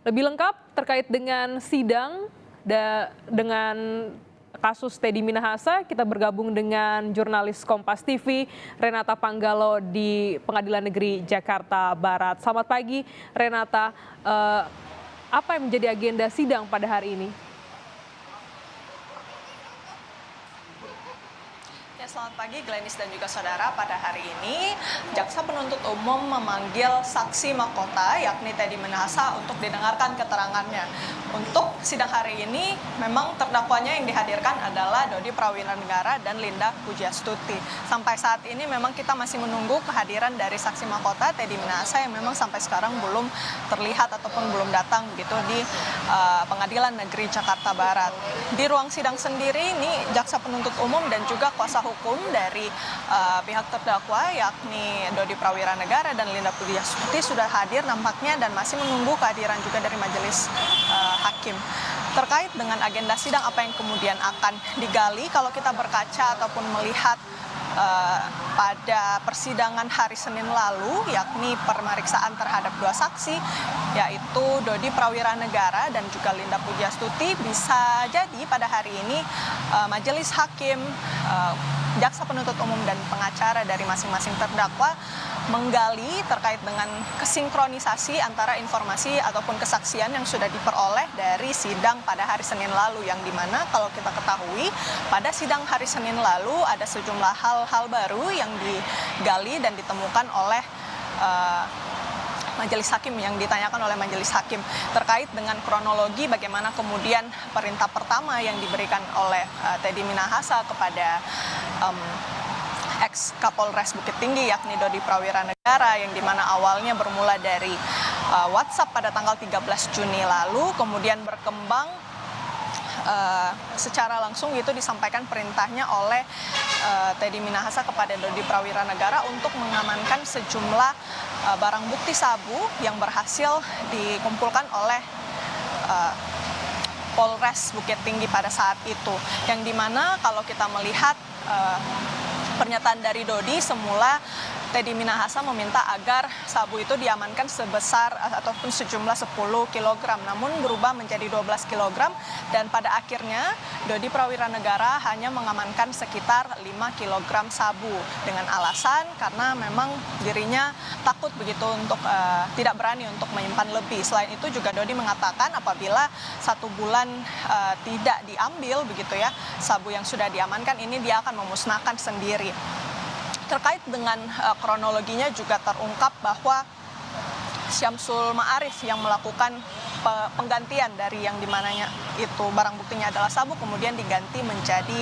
Lebih lengkap terkait dengan sidang dengan kasus Teddy Minahasa, kita bergabung dengan jurnalis Kompas TV Renata Panggalo di Pengadilan Negeri Jakarta Barat. Selamat pagi Renata, apa yang menjadi agenda sidang pada hari ini? Selamat pagi Glenis dan juga saudara. Pada hari ini Jaksa Penuntut Umum memanggil saksi mahkota yakni Teddy Minahasa untuk didengarkan keterangannya. Untuk sidang hari ini memang terdakwanya yang dihadirkan adalah Dodi Prawirannegara dan Linda Pujastuti. Sampai saat ini memang kita masih menunggu kehadiran dari saksi mahkota Teddy Minahasa yang memang sampai sekarang belum terlihat ataupun belum datang begitu di Pengadilan Negeri Jakarta Barat. Di ruang sidang sendiri ini Jaksa Penuntut Umum dan juga kuasa hukum dari pihak terdakwa yakni Dodi Prawirannegara dan Linda Pujastuti sudah hadir nampaknya dan masih menunggu kehadiran juga dari majelis hakim. Terkait dengan agenda sidang apa yang kemudian akan digali kalau kita berkaca ataupun melihat pada persidangan hari Senin lalu yakni pemeriksaan terhadap dua saksi yaitu Dodi Prawirannegara dan juga Linda Pujastuti, bisa jadi pada hari ini majelis hakim, jaksa penuntut umum dan pengacara dari masing-masing terdakwa menggali terkait dengan kesinkronisasi antara informasi ataupun kesaksian yang sudah diperoleh dari sidang pada hari Senin lalu, yang dimana kalau kita ketahui pada sidang hari Senin lalu ada sejumlah hal-hal baru yang digali dan ditemukan oleh majelis hakim, yang ditanyakan oleh majelis hakim terkait dengan kronologi bagaimana kemudian perintah pertama yang diberikan oleh Teddy Minahasa kepada ex Kapolres Bukit Tinggi yakni Dodi Prawirannegara, yang dimana awalnya bermula dari WhatsApp pada tanggal 13 Juni lalu, kemudian berkembang secara langsung itu disampaikan perintahnya oleh Teddy Minahasa kepada Dodi Prawirannegara untuk mengamankan sejumlah barang bukti sabu yang berhasil dikumpulkan oleh Polres Bukit Tinggi pada saat itu, yang dimana kalau kita melihat pernyataan dari Dodi, semula Teddy Minahasa meminta agar sabu itu diamankan sebesar ataupun sejumlah 10 kg, namun berubah menjadi 12 kg, dan pada akhirnya Dodi Prawirannegara hanya mengamankan sekitar 5 kg sabu dengan alasan karena memang dirinya takut begitu untuk tidak berani untuk menyimpan lebih. Selain itu juga Dodi mengatakan apabila 1 bulan tidak diambil begitu ya sabu yang sudah diamankan ini, dia akan memusnahkan sendiri. Terkait dengan kronologinya juga terungkap bahwa Syamsul Ma'arif yang melakukan penggantian dari yang dimananya itu barang buktinya adalah sabu kemudian diganti menjadi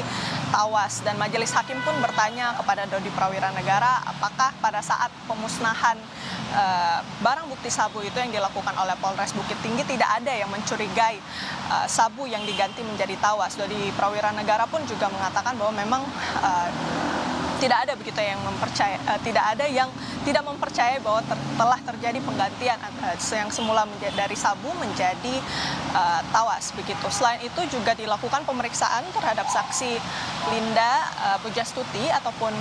tawas, dan majelis hakim pun bertanya kepada Dodi Prawirannegara apakah pada saat pemusnahan barang bukti sabu itu yang dilakukan oleh Polres Bukit Tinggi tidak ada yang mencurigai sabu yang diganti menjadi tawas. Dodi Prawirannegara pun juga mengatakan bahwa memang tidak ada begitu yang tidak ada yang tidak mempercayai bahwa telah terjadi penggantian yang semula dari sabu menjadi tawas begitu. Selain itu juga dilakukan pemeriksaan terhadap saksi Linda Pujastuti ataupun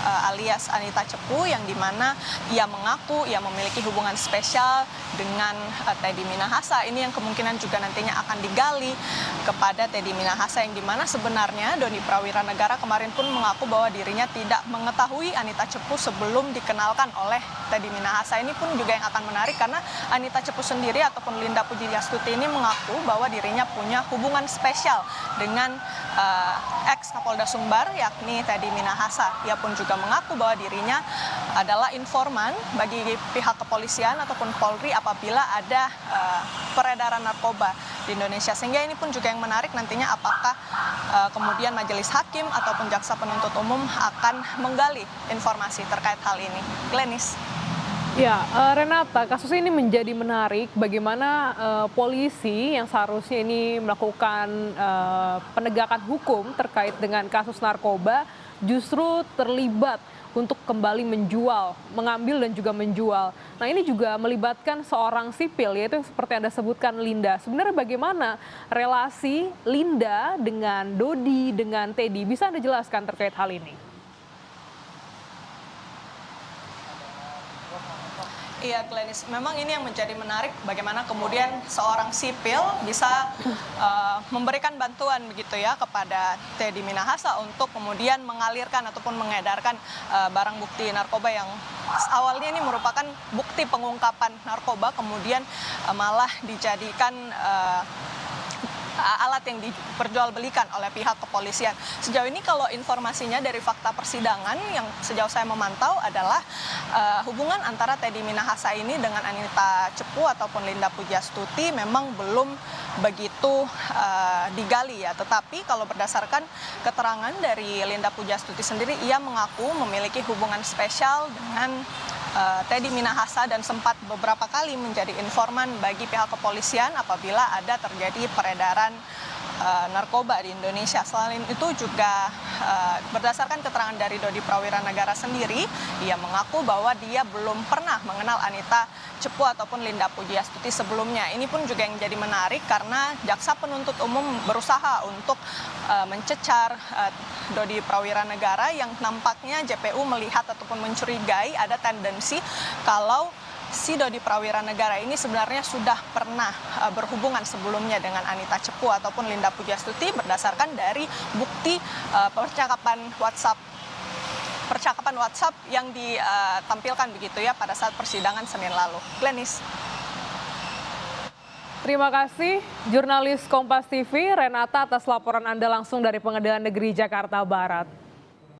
alias Anita Cepu, yang dimana ia mengaku ia memiliki hubungan spesial dengan Teddy Minahasa. Ini yang kemungkinan juga nantinya akan digali kepada Teddy Minahasa, yang dimana sebenarnya Dodi Prawirannegara kemarin pun mengaku bahwa dirinya tidak mengetahui Anita Cepu sebelum dikenalkan oleh Teddy Minahasa. Ini pun juga yang akan menarik karena Anita Cepu sendiri ataupun Linda Pujastuti ini mengaku bahwa dirinya punya hubungan spesial dengan ex Kapolda Sumbar yakni Teddy Minahasa. Ia pun juga mengaku bahwa dirinya adalah informan bagi pihak kepolisian ataupun Polri apabila ada peredaran narkoba di Indonesia. Sehingga ini pun juga yang menarik nantinya apakah kemudian majelis hakim ataupun jaksa penuntut umum akan menggali informasi terkait hal ini. Glenis. Ya, Renata, kasus ini menjadi menarik bagaimana polisi yang seharusnya ini melakukan penegakan hukum terkait dengan kasus narkoba justru terlibat untuk kembali mengambil dan juga menjual. Nah, ini juga melibatkan seorang sipil, yaitu seperti Anda sebutkan Linda. Sebenarnya bagaimana relasi Linda dengan Dodi, dengan Teddy? Bisa Anda jelaskan terkait hal ini? Iya, Glenis, memang ini yang menjadi menarik bagaimana kemudian seorang sipil bisa memberikan bantuan begitu ya kepada Teddy Minahasa untuk kemudian mengalirkan ataupun mengedarkan barang bukti narkoba yang awalnya ini merupakan bukti pengungkapan narkoba, kemudian malah dijadikan alat yang diperjualbelikan oleh pihak kepolisian. Sejauh ini kalau informasinya dari fakta persidangan yang sejauh saya memantau adalah hubungan antara Teddy Minahasa ini dengan Anita Cepu ataupun Linda Pujastuti memang belum begitu digali ya. Tetapi kalau berdasarkan keterangan dari Linda Pujastuti sendiri, ia mengaku memiliki hubungan spesial dengan Teddy Minahasa dan sempat beberapa kali menjadi informan bagi pihak kepolisian apabila ada terjadi peredaran narkoba di Indonesia. Selain itu juga berdasarkan keterangan dari Dodi Prawiranegara sendiri, ia mengaku bahwa dia belum pernah mengenal Anita Cepu ataupun Linda Pujastuti sebelumnya. Ini pun juga yang jadi menarik karena jaksa penuntut umum berusaha untuk mencecar Dodi Prawiranegara yang nampaknya JPU melihat ataupun mencurigai ada tendensi kalau si Dodi Prawiranegara ini sebenarnya sudah pernah berhubungan sebelumnya dengan Anita Cepu ataupun Linda Pujastuti berdasarkan dari bukti percakapan WhatsApp yang ditampilkan begitu ya pada saat persidangan Senin lalu. Glenis. Terima kasih jurnalis Kompas TV Renata atas laporan Anda langsung dari Pengadilan Negeri Jakarta Barat.